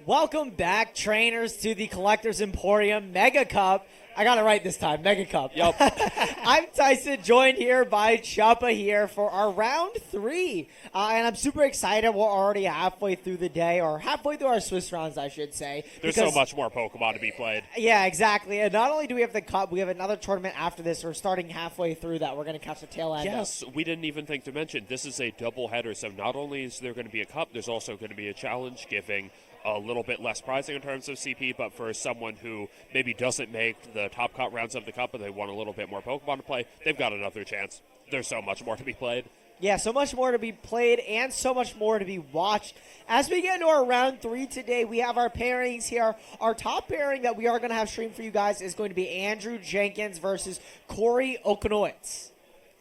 Welcome back, trainers, to the Collector's Emporium Mega Cup. I got it right this time, Mega Cup. Yep. I'm Tyson, joined here by Choppa here for our round 3. And I'm super excited. We're already halfway through the day, or halfway through our Swiss rounds, I should say. There's so much more Pokemon to be played. Yeah, exactly. And not only do we have the Cup, we have another tournament after this. We're starting halfway through that. We're going to catch the tail end. Yes, we didn't even think to mention, this is a double header, so not only is there going to be a Cup, there's also going to be a challenge giving a little bit less prizing in terms of CP, but for someone who maybe doesn't make the top cut rounds of the Cup and they want a little bit more Pokemon to play, they've got another chance. There's so much more to be played. Yeah, so much more to be played and so much more to be watched. As we get into our round 3 today, we have our pairings here. Our top pairing that we are going to have streamed for you guys is going to be Andrew Jenkins versus Corey Okonowitz.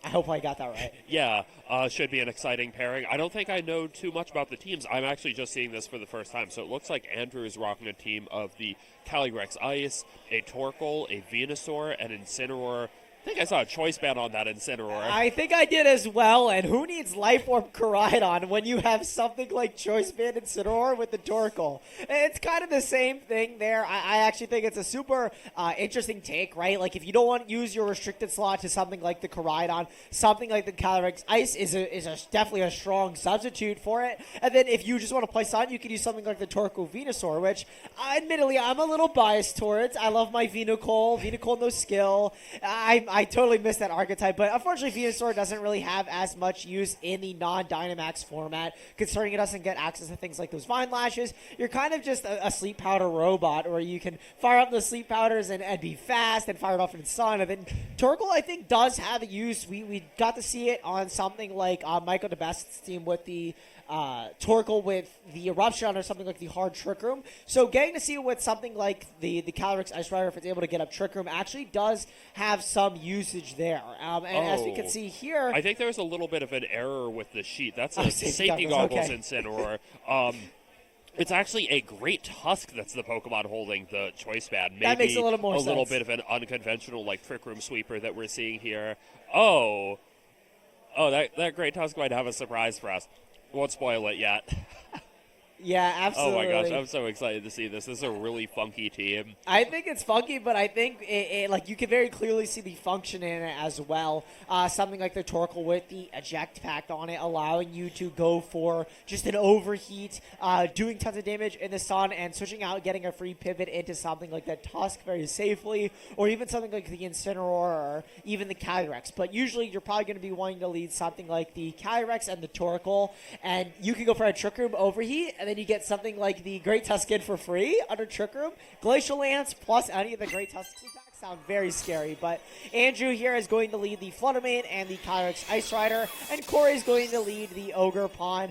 I hope I got that right. Yeah, should be an exciting pairing. I don't think I know too much about the teams. I'm actually just seeing this for the first time. So it looks like Andrew is rocking a team of the Calyrex Ice, a Torkoal, a Venusaur, and Incineroar. I think I saw a choice band on that Incineroar. I think I did as well, and who needs Life Orb Koraidon when you have something like Choice Band Incineroar with the Torkoal? It's kind of the same thing there. I actually think it's a super interesting take, right? Like, if you don't want to use your restricted slot to something like the Koraidon, something like the Calyrex Ice is definitely a strong substitute for it. And then if you just want to play Sun, you could use something like the Torkoal Venusaur, which, admittedly, I'm a little biased towards. I love my Venusaur no skill. I totally missed that archetype, but unfortunately Venusaur doesn't really have as much use in the non-Dynamax format, considering it doesn't get access to things like those Vine Lashes. You're kind of just a Sleep Powder robot, where you can fire up the Sleep Powders and be fast and fire it off in Sun. And then Torkoal, I think, does have a use. We got to see it on something like Michael DeBest's team with the Torkoal with the Eruption or something like the Hard Trick Room. So getting to see it with something like the Calyrex Ice Rider, if it's able to get up Trick Room, actually does have some usage there. As we can see here, I think there's a little bit of an error with the sheet. That's a safety goggles okay. Incineroar. It's actually a Great Tusk that's the Pokemon holding the Choice Band. Maybe that makes a little more sense. sense. Little bit of an unconventional like Trick Room Sweeper that we're seeing here. Oh, that Great Tusk might have a surprise for us. Won't spoil it yet. Yeah, absolutely. Oh my gosh, I'm so excited to see this. This is a really funky team. I think it's funky, but I think it like you can very clearly see the function in it as well. Something like the Torkoal with the eject pack on it, allowing you to go for just an overheat, doing tons of damage in the Sun, and switching out, getting a free pivot into something like that Tusk very safely, or even something like the Incineroar or even the Calyrex. But usually you're probably going to be wanting to lead something like the Calyrex and the Torkoal, and you can go for a Trick Room overheat, and then you get something like the Great Tusken for free under Trick Room. Glacial Lance plus any of the Great Tusks attacks sound very scary, but Andrew here is going to lead the Fluttermane and the Calyrex Ice Rider, and Corey is going to lead the Ogre Pond,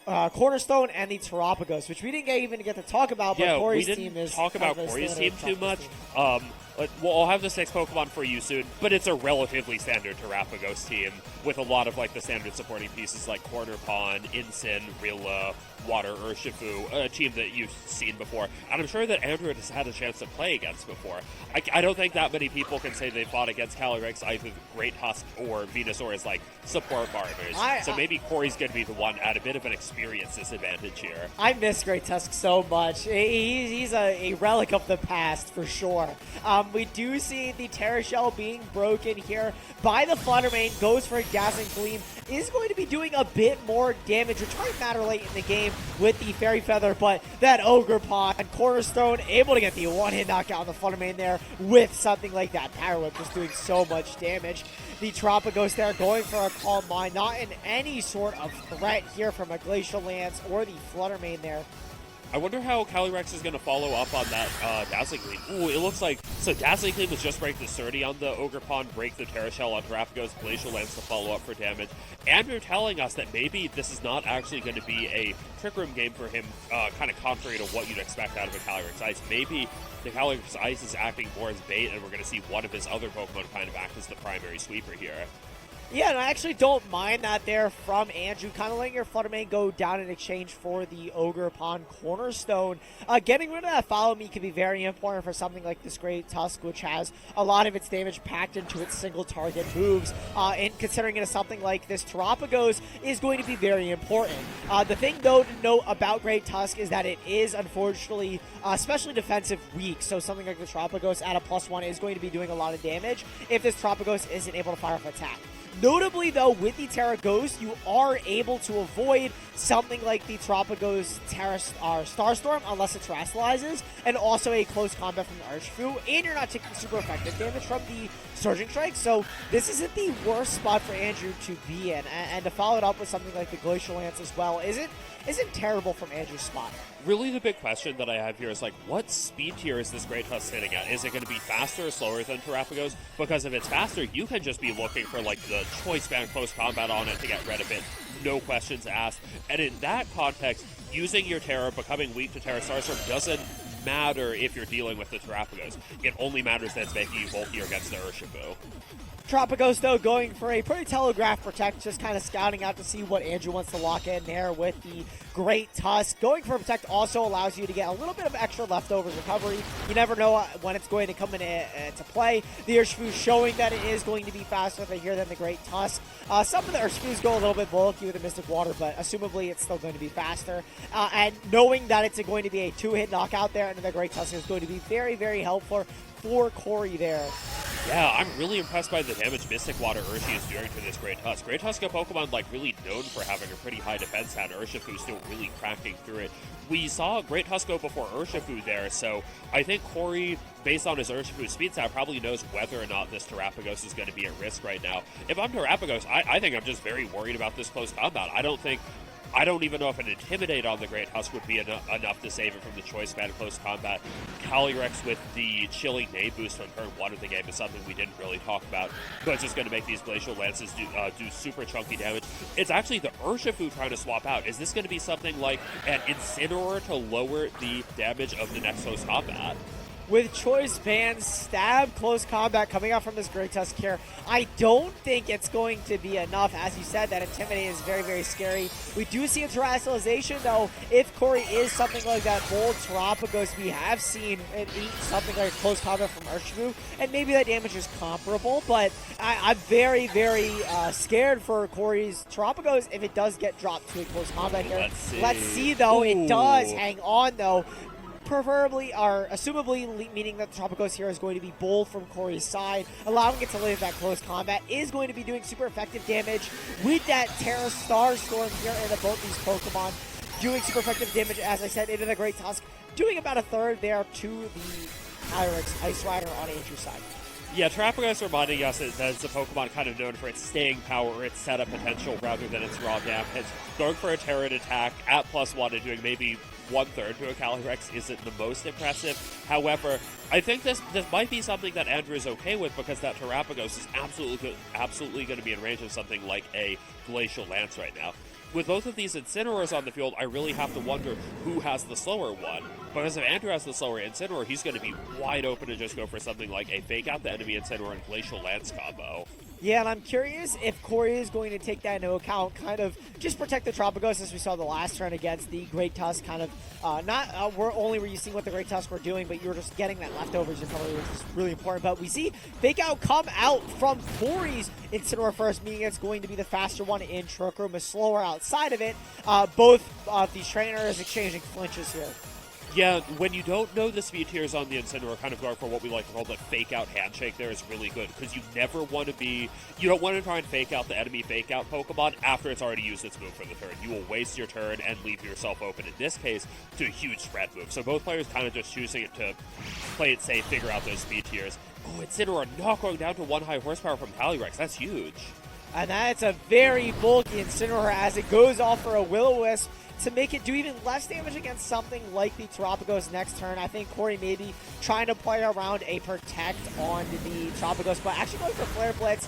Cornerstone, and the Terapagos, which we didn't even get to talk about, but Corey's team is... we didn't talk about Corey's team too much. Well, I'll have the 6 Pokemon for you soon, but it's a relatively standard Terapagos team with a lot of like the standard supporting pieces like Corner Pond, Incin, Rilla, Water, Urshifu, a team that you've seen before. And I'm sure that Andrew has had a chance to play against before. I don't think that many people can say they fought against Calyrex, either Great Tusk or Venusaur as like support partners. So maybe Corey's going to be the one at a bit of an experience disadvantage here. I miss Great Tusk so much. He's a relic of the past for sure. We do see the Terra Shell being broken here by the Fluttermane, goes for a Dazzling Gleam, is going to be doing a bit more damage, which might matter late in the game with the Fairy Feather, but that Ogre Pond and Cornerstone able to get the one-hit knockout on the Fluttermane there with something like that Power Whip, just doing so much damage. The Terapagos there going for a Calm Mind, not in any sort of threat here from a Glacial Lance or the Fluttermane there. I wonder how Calyrex is going to follow up on that Dazzling Gleam. Ooh, it looks like... So Dazzling Gleam was just break the Surdy on the Ogre Pond, break the Terra Shell on Terapagos, Glacial Lance to follow up for damage. And you're telling us that maybe this is not actually going to be a Trick Room game for him, kind of contrary to what you'd expect out of a Calyrex Ice. Maybe the Calyrex Ice is acting more as bait, and we're going to see one of his other Pokemon kind of act as the primary sweeper here. Yeah, and I actually don't mind that there from Andrew. Kind of letting your Flutter Mane go down in exchange for the Ogre Pawn Cornerstone. Getting rid of that Follow Me can be very important for something like this Great Tusk, which has a lot of its damage packed into its single target moves. And considering it as something like this Terapagos is going to be very important. The thing, though, to note about Great Tusk is that it is, unfortunately, especially defensive weak. So something like the Terapagos at a +1 is going to be doing a lot of damage if this Terapagos isn't able to fire off attack. Notably, though, with the Terra Ghost, you are able to avoid something like the Terapagos Starstorm unless it terrestrializes, and also a close combat from the Urshifu, and you're not taking super effective damage from the Surging Strike, so this isn't the worst spot for Andrew to be in, and to follow it up with something like the Glacial Lance as well isn't terrible from Andrew's spot. Really, the big question that I have here is, like, what speed tier is this Great Tusk sitting at? Is it going to be faster or slower than Terapagos? Because if it's faster, you can just be looking for, like, the choice band close combat on it to get rid of it. No questions asked. And in that context, using your Terra, becoming weak to Terra Starstorm doesn't matter if you're dealing with the Terapagos. It only matters that it's making you bulkier against the Urshifu. Terapagos, though, going for a pretty telegraph protect, just kind of scouting out to see what Andrew wants to lock in there with the Great Tusk. Going for protect also allows you to get a little bit of extra leftovers recovery. You never know when it's going to come into play. The Urshifu showing that it is going to be faster here than the Great Tusk. Some of the Urshifus go a little bit bulky with the Mystic Water, but assumably it's still going to be faster. And knowing that it's going to be a 2-hit knockout there, and the Great Tusk is going to be very, very helpful for Corey there. Yeah, I'm really impressed by the damage Mystic Water Urshi is doing to this Great Tusk. Great Tusk, a Pokemon like really known for having a pretty high defense hat. Urshifu still really cracking through it. We saw Great Tusk go before Urshifu there, so I think Corey, based on his Urshifu speed stat, probably knows whether or not this Terapagos is going to be at risk right now. If I'm Terapagos, I think I'm just very worried about this close combat. I don't even know if an Intimidate on the Great Tusk would be enough to save it from the choice band close combat. Calyrex with the Chilling Day boost on turn 1 of the game is something we didn't really talk about, but it's just going to make these Glacial Lances do super chunky damage. It's actually the Urshifu trying to swap out. Is this going to be something like an Incineroar to lower the damage of the next close combat? With Choice Band Stab close combat coming out from this Great Tusk here, I don't think it's going to be enough. As you said, that Intimidate is very, very scary. We do see a Terrestrialization, though. If Corey is something like that bold Terapagos, we have seen it eat something like close combat from Urshifu, and maybe that damage is comparable, but I'm very, very scared for Corey's Terapagos if it does get dropped to a close combat here. Let's see though. Ooh. It does hang on, though. Preferably, or assumably, meaning that the Terapagos here is going to be bold from Corey's side, allowing it to live that close combat, is going to be doing super effective damage with that Terra Starstorm here into both these Pokemon, doing super effective damage, as I said, into the Great Tusk, doing about a third there to the Calyrex Ice Rider on Andrew's side. Yeah, Terapagos reminding us that it's a Pokemon kind of known for its staying power, its setup potential, rather than its raw damage. Going for a Terran attack at +1 and doing maybe 1/3 to a Calyrex isn't the most impressive. However, I think this might be something that Andrew is okay with, because that Terapagos is absolutely going to be in range of something like a Glacial Lance right now. With both of these Incineroars on the field, I really have to wonder who has the slower one. Because if Andrew has the slower Incineroar, he's going to be wide open to just go for something like a Fake Out the Enemy Incineroar and Glacial Lance combo. Yeah, and I'm curious if Corey is going to take that into account, kind of just protect the Terapagos as we saw the last turn against the Great Tusk, kind of we're only were you seeing what the Great Tusk were doing, but you were just getting that leftovers recovery, which is really important. But we see Fake Out come out from Corey's Incineroar first, meaning it's going to be the faster one in Trick Room, is slower outside of it. Both of these trainers exchanging flinches here. Yeah, when you don't know the speed tiers on the Incineroar, kind of going for what we like to call the fake out handshake there is really good, because you never want to be, you don't want to try and fake out the enemy fake out Pokemon after it's already used its move for the turn. You will waste your turn and leave yourself open, in this case, to a huge spread move. So both players kind of just choosing it to play it safe, figure out those speed tiers. Oh, Incineroar not going down to 1 high horsepower from Calyrex. That's huge. And that's a very bulky Incineroar as it goes off for a Will-O-Wisp to make it do even less damage against something like the Terapagos next turn. I think Corey may be trying to play around a Protect on the Terapagos, but actually going for Flare Blitz,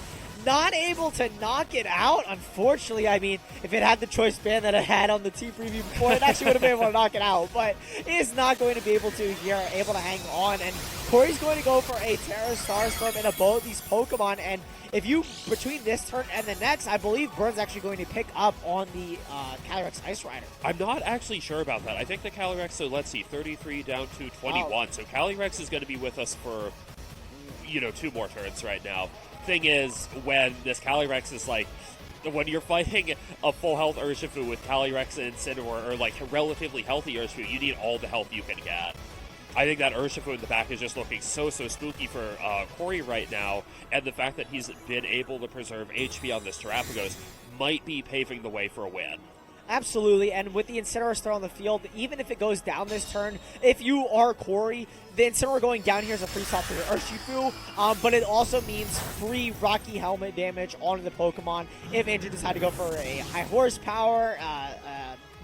not able to knock it out, unfortunately. I mean, if it had the choice band that it had on the team preview before, it actually would have been able to knock it out, but it is not going to be able to here, able to hang on, and Corey's going to go for a Terra Starstorm in a both these Pokemon, and if you, between this turn and the next, I believe Burn's actually going to pick up on the Calyrex Ice Rider. I'm not actually sure about that. I think the Calyrex, so let's see, 33 down to 21. So Calyrex is going to be with us for, 2 more turns right now. Thing is, when this Calyrex is when you're fighting a full health Urshifu with Calyrex and Incineroar, or relatively healthy Urshifu, you need all the health you can get. I think that Urshifu in the back is just looking so spooky for Corey right now, and the fact that he's been able to preserve HP on this Terrapagos might be paving the way for a win. Absolutely, and with the Incineroar still on the field, even if it goes down this turn, if you are Corey, the Incineroar going down here is a free swap for your Urshifu, but it also means free Rocky Helmet damage onto the Pokemon if Andrew decides to go for a high horsepower,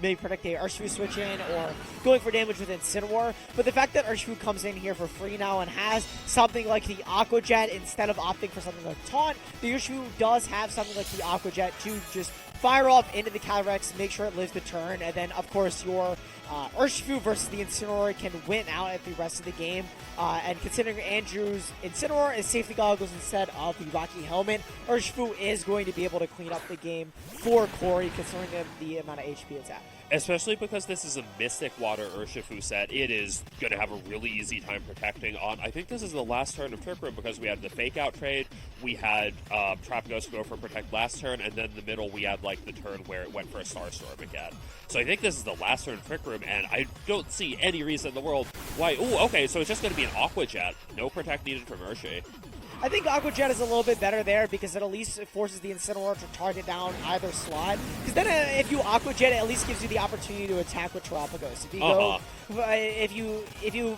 maybe protect a Urshifu switch in, or going for damage with Incineroar. But the fact that Urshifu comes in here for free now and has something like the Aqua Jet instead of opting for something like Taunt, the Urshifu does have something like the Aqua Jet to just fire off into the Calyrex, make sure it lives the turn, and then, of course, your Urshifu versus the Incineroar can win out at the rest of the game. And considering Andrew's Incineroar is safety goggles instead of the Rocky Helmet, Urshifu is going to be able to clean up the game for Corey, considering the amount of HP it's at. Especially because this is a Mystic Water Urshifu set, it is going to have a really easy time protecting on. I think this is the last turn of Trick Room because we had the Fake Out trade, we had Terrapagos go for Protect last turn, and then in the middle we had the turn where it went for a Starstorm again. So I think this is the last turn of Trick Room, and I don't see any reason in the world why. Ooh, okay, so it's just going to be an Aqua Jet. No Protect needed from Urshi. I think Aqua Jet is a little bit better there because it at least forces the Incineroar to target down either slot. Because then if you Aqua Jet, it at least gives you the opportunity to attack with Terrapagos. If you go, if you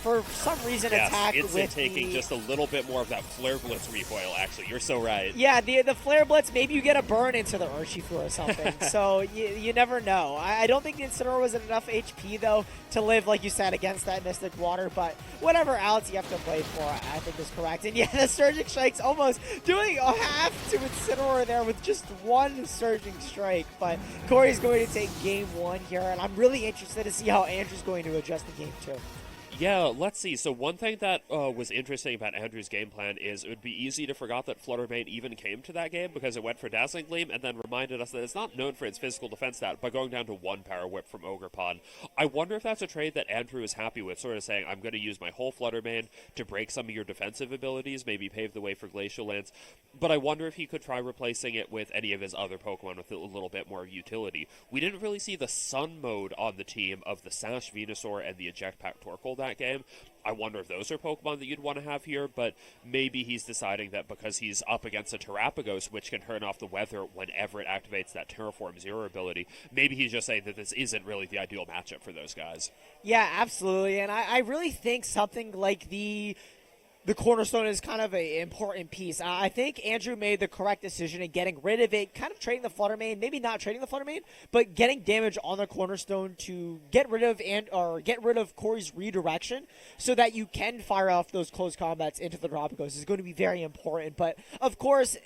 for some reason attack it's with taking just a little bit more of that Flare Blitz recoil, actually. You're so right. Yeah, the Flare Blitz, maybe you get a burn into the Urshifu or something. So you never know. I don't think the Incineroar was enough HP, though, to live, like you said, against that Mystic Water. But whatever else you have to play for, I think is correct. And yeah, the Surging Strike's almost doing a half to Incineroar there with just one Surging Strike. But Corey's going to take game one here, and I'm really interested to see how Andrew's going to adjust the game, too. Yeah, let's see. So one thing that was interesting about Andrew's game plan is it would be easy to forget that Fluttermane even came to that game because it went for Dazzling Gleam and then reminded us that it's not known for its physical defense stat by going down to 1 Power Whip from Ogerpon. I wonder if that's a trade that Andrew is happy with, sort of saying, I'm going to use my whole Fluttermane to break some of your defensive abilities, maybe pave the way for Glacial Lance, but I wonder if he could try replacing it with any of his other Pokemon with a little bit more utility. We didn't really see the Sun mode on the team of the Sash Venusaur and the Eject Pack Torkoal that game. I wonder if those are Pokemon that you'd want to have here, but maybe he's deciding that because he's up against a Terrapagos, which can turn off the weather whenever it activates that Terraform Zero ability, maybe he's just saying that this isn't really the ideal matchup for those guys. Yeah, absolutely, and I really think something like the Cornerstone is kind of an important piece. I think Andrew made the correct decision in getting rid of it, kind of trading the Fluttermane, maybe not trading the Fluttermane, but getting damage on the Cornerstone to get rid of Corey's redirection so that you can fire off those close combats into the Terrapagos is going to be very important. But, of course,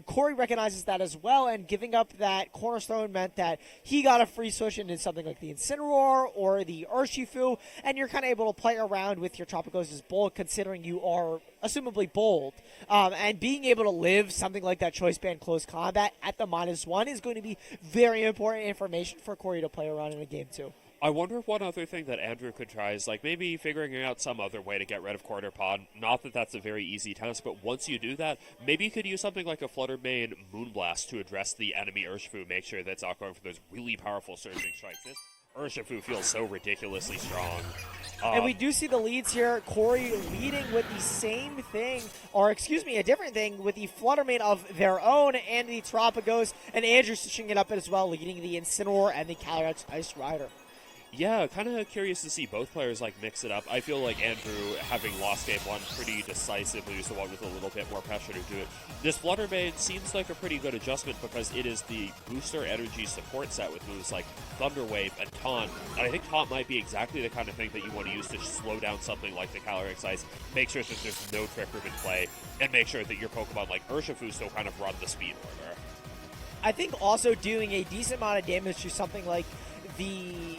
Corey recognizes that as well, and giving up that Cornerstone meant that he got a free switch into something like the Incineroar or the Urshifu, and you're kind of able to play around with your Terrapagos' bulk considering you are assumably bold, and being able to live something like that choice band close combat at the -1 is going to be very important information for Corey to play around in a game too. I wonder if one other thing that Andrew could try is maybe figuring out some other way to get rid of Quarter Pond. Not that that's a very easy task, but once you do that, maybe you could use something like a Fluttermane Moonblast to address the enemy Urshifu, make sure that it's not going for those really powerful Surging Strikes. This Urshifu feels so ridiculously strong. And we do see the leads here. Corey leading with the same thing, or excuse me, a different thing with the Fluttermane of their own and the Terrapagos, and Andrew switching it up as well, leading the Incineroar and the Calyrex Ice Rider. Yeah, kind of curious to see both players like mix it up. I feel like Andrew, having lost game 1 pretty decisively, is the one with a little bit more pressure to do it. This Flutter Mane seems like a pretty good adjustment because it is the booster energy support set with moves like Thunder Wave and Taunt. And I think Taunt might be exactly the kind of thing that you want to use to slow down something like the Calyrex Ice, make sure that there's no Trick Room in play, and make sure that your Pokemon like Urshifu still kind of run the speed order. I think also doing a decent amount of damage to something like the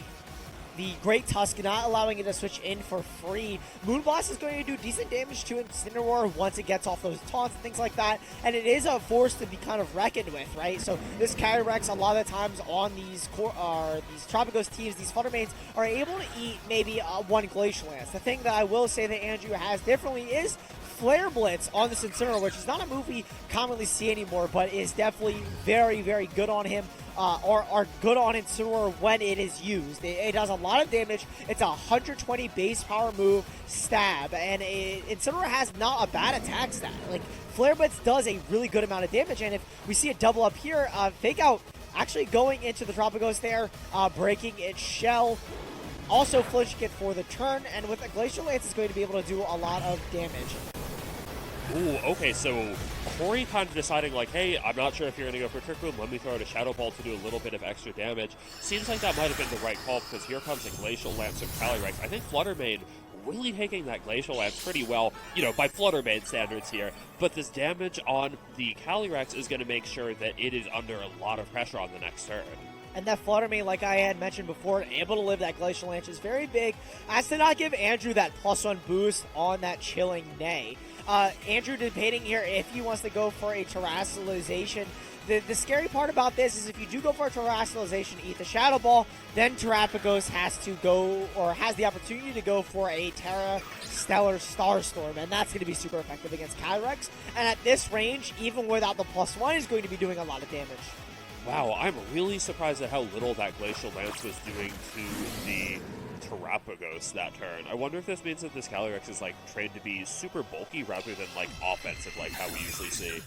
Great Tusk, not allowing it to switch in for free. Moonblast is going to do decent damage to Incineroar once it gets off those taunts and things like that, and it is a force to be kind of reckoned with, right? So this Calyrex, a lot of the times on these Tropicos teams, these Flutter Manes are able to eat maybe one Glacial Lance. The thing that I will say that Andrew has differently is Flare Blitz on this Incineroar, which is not a move we commonly see anymore, but is definitely very, very good on him. Are good on Incineroar when it is used. It does a lot of damage. It's a 120 base power move, stab, and Incineroar has not a bad attack stat. Like, Flare Blitz does a really good amount of damage, and if we see a double up here, Fake Out actually going into the Tropicos there, breaking its shell, also flinching it for the turn, and with a Glacial Lance is going to be able to do a lot of damage. Ooh, okay, so Corey kind of deciding like, hey, I'm not sure if you're going to go for Trick Room, let me throw out a Shadow Ball to do a little bit of extra damage. Seems like that might have been the right call because here comes a Glacial Lance from Calyrex. I think Flutter Mane really taking that Glacial Lance pretty well, by Flutter Mane standards here, but this damage on the Calyrex is going to make sure that it is under a lot of pressure on the next turn. And that Flutter Mane, like I had mentioned before, able to live that Glacial Lance is very big, as to not give Andrew that +1 boost on that Chilling Neigh. Andrew debating here if he wants to go for a Terrestrialization. The scary part about this is if you do go for a Terrestrialization, eat the Shadow Ball, then Terrapagos has to go, or has the opportunity to go for a Terra Stellar Starstorm, and that's going to be super effective against Calyrex. And at this range, even without the +1, is going to be doing a lot of damage. Wow, I'm really surprised at how little that Glacial Lance was doing to the Terrapagos that turn. I wonder if this means that this Calyrex is trained to be super bulky rather than offensive like how we usually see.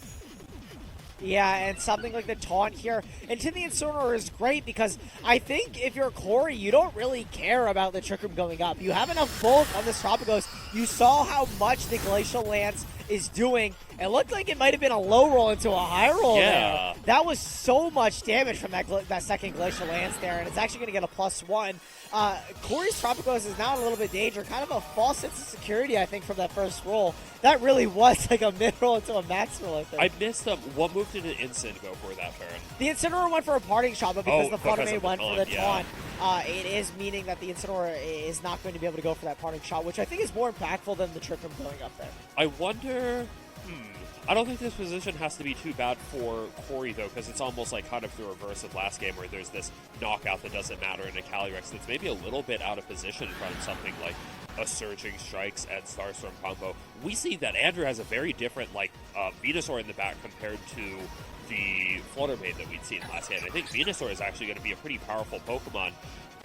Yeah, and something like the taunt here into the Incineroar is great because I think if you're Corey, you don't really care about the Trick Room going up. You have enough bulk on this Tropicos. You saw how much the Glacial Lance is doing. It looked like it might have been a low roll into a high roll there. That was so much damage from that second Glacial Lance there, and it's actually going to get a +1. Corey's Tropicos is now in a little bit danger, kind of a false sense of security, I think, from that first roll. That really was like a mid-roll into a max roll, I think. I missed what move did an Incin go for that turn? The Incineroar went for a parting shot, but because the Flutter Mane went for the taunt, yeah. It is meaning that the Incineroar is not going to be able to go for that parting shot, which I think is more impactful than the Trick Room going up there. I wonder... I don't think this position has to be too bad for Corey, though, because it's almost like kind of the reverse of last game where there's this knockout that doesn't matter in a Calyrex that's maybe a little bit out of position from something like a Surging Strikes and Starstorm combo. We see that Andrew has a very different, Venusaur in the back compared to the Flutter Mane that we'd seen last game. I think Venusaur is actually going to be a pretty powerful Pokemon,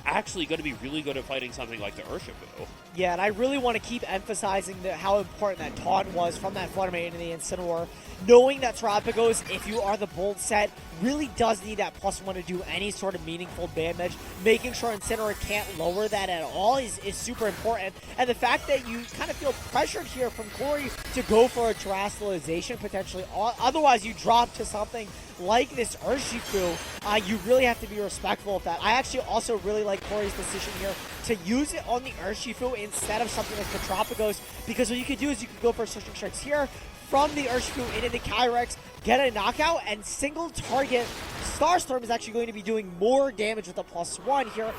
actually going to be really good at fighting something like the Urshifu. Yeah, and I really want to keep emphasizing how important that taunt was from that Flutter Mane into the Incineroar. Knowing that Tropicos, if you are the bold set, really does need that +1 to do any sort of meaningful damage. Making sure Incineroar can't lower that at all is super important. And the fact that you kind of feel pressured here from Corey to go for a Terrestrialization potentially, otherwise you drop to something like this Urshifu, you really have to be respectful of that. I actually also really like Corey's decision here to use it on the Urshifu instead of something like the Tropicos, because what you could do is you could go for Surging Strikes here from the Urshifu into the Calyrex, get a knockout, and single target Starstorm is actually going to be doing more damage with a +1 here,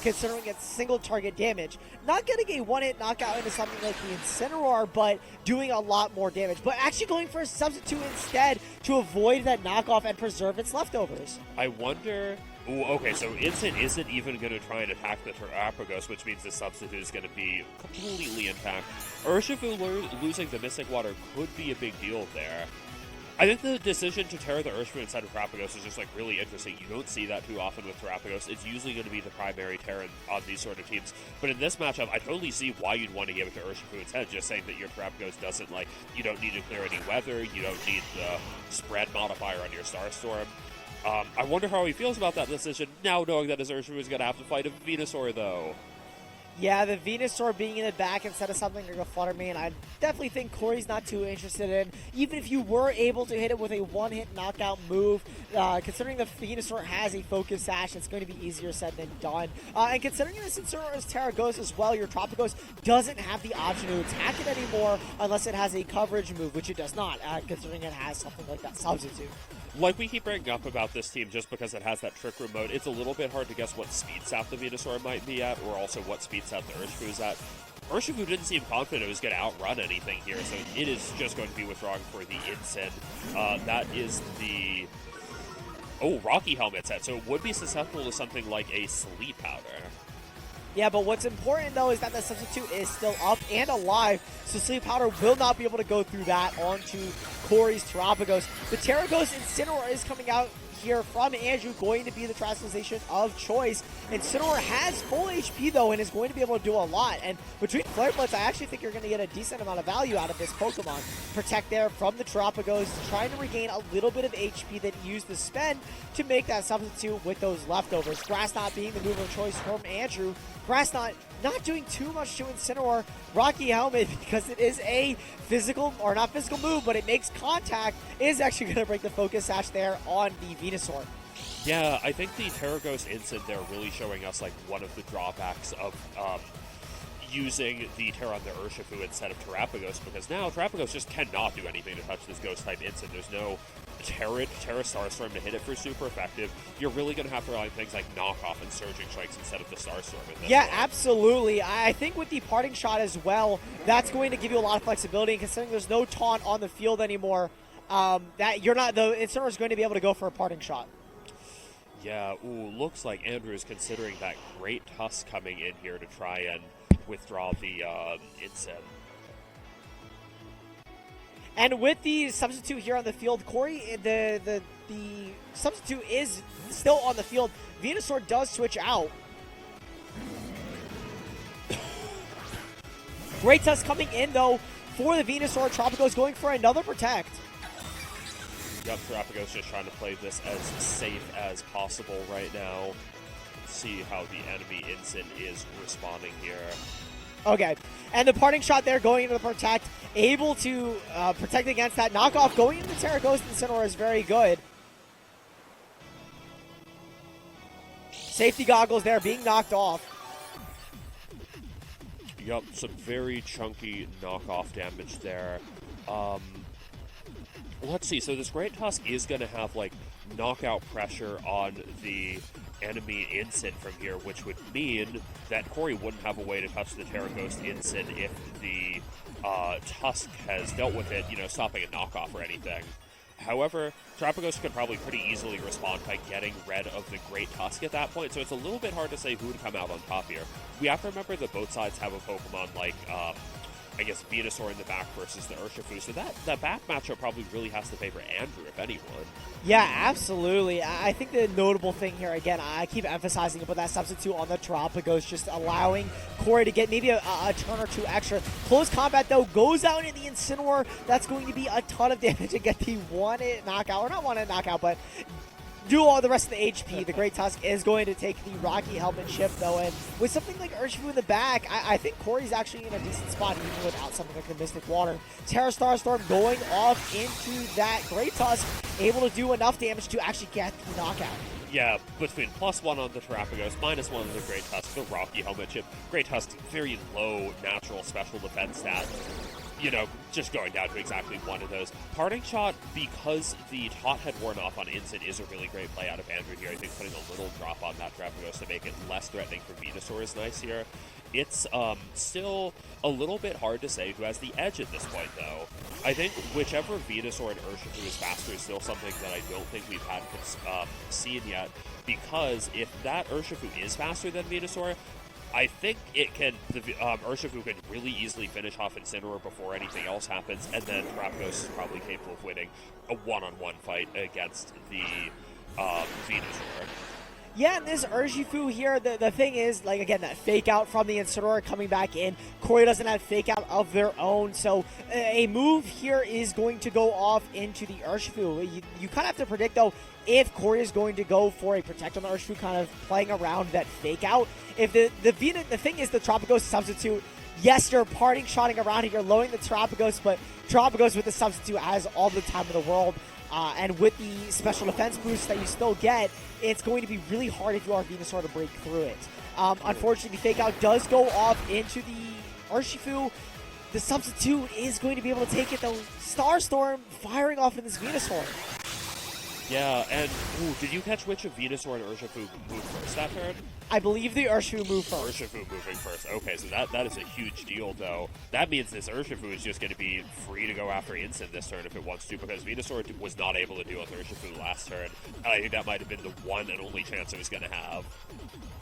considering it's single target damage. Not getting a one-hit knockout into something like the Incineroar, but doing a lot more damage. But actually going for a substitute instead to avoid that knockoff and preserve its leftovers. I wonder... Ooh, okay, so Incin isn't even going to try and attack the Terrapagos, which means the substitute is going to be completely intact. Urshifu losing the Mystic Water could be a big deal there. I think the decision to tear the Urshifu instead of Terrapagos is just really interesting. You don't see that too often with Terrapagos. It's usually going to be the primary tear on these sort of teams. But in this matchup, I totally see why you'd want to give it to Urshifu instead, just saying that your Terrapagos doesn't, you don't need to clear any weather, you don't need the spread modifier on your Starstorm. I wonder how he feels about that decision, now knowing that his Urshifu is going to have to fight a Venusaur, though. Yeah, the Venusaur being in the back instead of something like a Flutter Mane, I definitely think Corey's not too interested in. Even if you were able to hit it with a one-hit knockout move, considering the Venusaur has a Focus Sash, it's going to be easier said than done. And considering this Incineroar's Terraghost as well, your Tropicos doesn't have the option to attack it anymore unless it has a coverage move, which it does not, considering it has something like that Substitute. Like we keep bringing up about this team, just because it has that Trick Room mode, it's a little bit hard to guess what speed stat the Venusaur might be at, or also what speed stat the Urshifu is at. Urshifu didn't seem confident it was going to outrun anything here, so it is just going to be withdrawing for the Incin. That is the... Oh, Rocky Helmet set, so it would be susceptible to something like a Sleep Powder. Yeah, but what's important, though, is that the Substitute is still up and alive, so Sleep Powder will not be able to go through that onto Corey's Terrapagos. The Terraghost Incineroar is coming out here from Andrew, going to be the translation of choice. Incineroar has full HP, though, and is going to be able to do a lot. And between Flare Blitz, I actually think you're going to get a decent amount of value out of this Pokemon. Protect there from the Terrapagos, trying to regain a little bit of HP that you used to spend to make that Substitute with those leftovers. Grass Knot being the move of choice from Andrew. Grass Knot not doing too much to Incineroar. Rocky Helmet, because it is a physical, or not physical move, but it makes contact, is actually going to break the Focus Sash there on the Venusaur. Yeah, I think the Terraghost Incin there really showing us like one of the drawbacks of using the Terra on the Urshifu instead of Terrapagos, because now Terrapagos just cannot do anything to touch this Ghost-type Incin. There's no Terra Starstorm to hit it for super effective. You're really going to have to rely on things like Knockoff and Surging Strikes instead of the Starstorm. Yeah, absolutely. I think with the Parting Shot as well, that's going to give you a lot of flexibility, and considering there's no taunt on the field anymore, that you're not, the Incineroar is going to be able to go for a Parting Shot. Yeah, ooh, looks like Andrew is considering that Great Tusk coming in here to try and withdraw the Incin. And with the Substitute here on the field, Corey, the Substitute is still on the field. Venusaur does switch out. Great Tusk coming in, though, for the Venusaur. Tropico's going for another Protect. Yep, Terrapagos just trying to play this as safe as possible right now. See how the enemy Incin is responding here. Okay, and the Parting Shot there going into the Protect, able to protect against that knockoff. Going into Terraghost Incineroar is very good. Safety Goggles there being knocked off. Yep, some very chunky knockoff damage there. Let's see, so this Great Tusk is going to have, like, knockout pressure on the enemy Incin from here, which would mean that Corey wouldn't have a way to touch the Terraghost Incin if the Tusk has dealt with it, you know, stopping a knockoff or anything. However, Terrapagos could probably pretty easily respond by getting rid of the Great Tusk at that point, so it's a little bit hard to say who would come out on top here. We have to remember that both sides have a Pokemon like, I guess, Venusaur in the back versus the Urshifu, so that back matchup probably really has to favor Andrew, if anyone. Yeah, absolutely. I think the notable thing here, again, I keep emphasizing it, but that Substitute on the Terrapagos, just allowing Corey to get maybe a turn or two extra. Close combat, though, goes out into the Incineroar. That's going to be a ton of damage to get the one-hit knockout, or not one-hit knockout, but do all the rest of the HP. The Great Tusk is going to take the Rocky Helmet shift, though, and with something like Urshifu in the back, I think Corey's actually in a decent spot, even without something like the Mystic Water. Terra Starstorm going off into that Great Tusk, able to do enough damage to actually get the knockout. Yeah, between +1 on the Terrapagos, -1 on the Great Tusk, the Rocky Helmet chip. Great Tusk, very low natural special defense stat. You know, just going down to exactly one of those. Parting Shot, because the Taunt had worn off on Incin, is a really great play out of Andrew here. I think putting a little drop on that Terrapagos to make it less threatening for Venusaur is nice here. It's still a little bit hard to say who has the edge at this point, though. I think whichever Venusaur and Urshifu is faster is still something that I don't think we've had seen yet, because if that Urshifu is faster than Venusaur, I think it can, Urshifu can really easily finish off Incineroar before anything else happens, and then Terrapagos is probably capable of winning a one-on-one fight against the Venusaur. Yeah, and this Urshifu here, the thing is, like, again, that fake out from the Incineroar coming back in. Corey doesn't have fake out of their own, so a move here is going to go off into the Urshifu. You kind of have to predict, though, if Corey is going to go for a Protect on the Urshifu, kind of playing around that fake out. If the thing is the Tropicos substitute, yes, you're parting shotting around it, you're lowering the Tropicos, but Tropicos with the substitute has all the time in the world. And with the special defense boost that you still get, it's going to be really hard if you are Venusaur to break through it. Unfortunately, the fake out does go off into the Urshifu. The substitute is going to be able to take it, though. Starstorm firing off in this Venusaur. Yeah, and did you catch which of Venusaur and Urshifu moved first that turn? I believe the Urshifu moved first. Urshifu moving first. Okay, so that is a huge deal, though. That means this Urshifu is just going to be free to go after Incin this turn if it wants to, because Venusaur was not able to deal with Urshifu last turn. And I think that might have been the one and only chance it was going to have.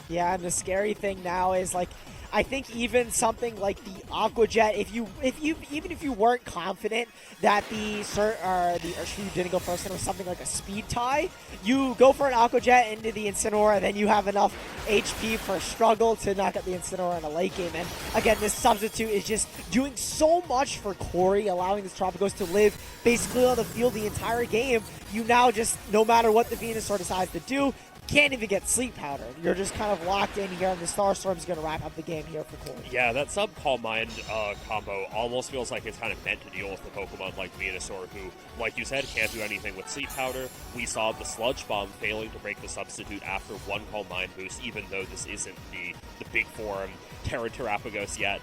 Yeah, and the scary thing now is, like, I think even something like the Aqua Jet, even if you weren't confident that the Urshifu didn't go first and it was something like a speed tie, you go for an Aqua Jet into the Incineroar, and then you have enough HP for a struggle to knock out the Incineroar in a late game. And again, this substitute is just doing so much for Corey, allowing this Tropicos to live basically on the field the entire game. You now just, no matter what the Venusaur decides to do, can't even get Sleep Powder. You're just kind of locked in here, and the Starstorm's going to wrap up the game here for Corey. Yeah, that Sub-Calm Mind combo almost feels like it's kind of meant to deal with the Pokemon like Venusaur, who, like you said, can't do anything with Sleep Powder. We saw the Sludge Bomb failing to break the substitute after one Calm Mind boost, even though this isn't the big form Terra Terrapagos yet.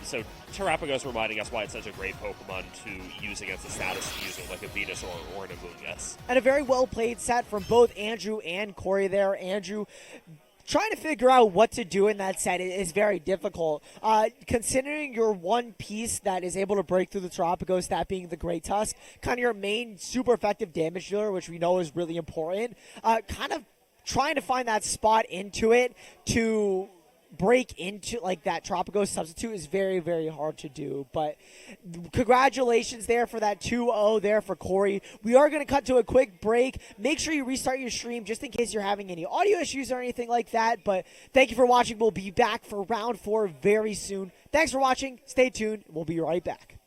So Terrapagos reminding us why it's such a great Pokemon to use against a status user like a Venusaur or an Amoonguss. And a very well-played set from both Andrew and Corey there. Andrew trying to figure out what to do in that set is very difficult. Considering your one piece that is able to break through the Terrapagos, that being the Great Tusk, kind of your main super effective damage dealer, which we know is really important, kind of trying to find that spot into it to break into like that Tropicos substitute is very, very hard to do. But congratulations there for that 2-0 there for Corey. We are going to cut to a quick break. Make sure you restart your stream just in case you're having any audio issues or anything like that. But thank you for watching. We'll be back for round 4 very soon. Thanks for watching. Stay tuned. We'll be right back.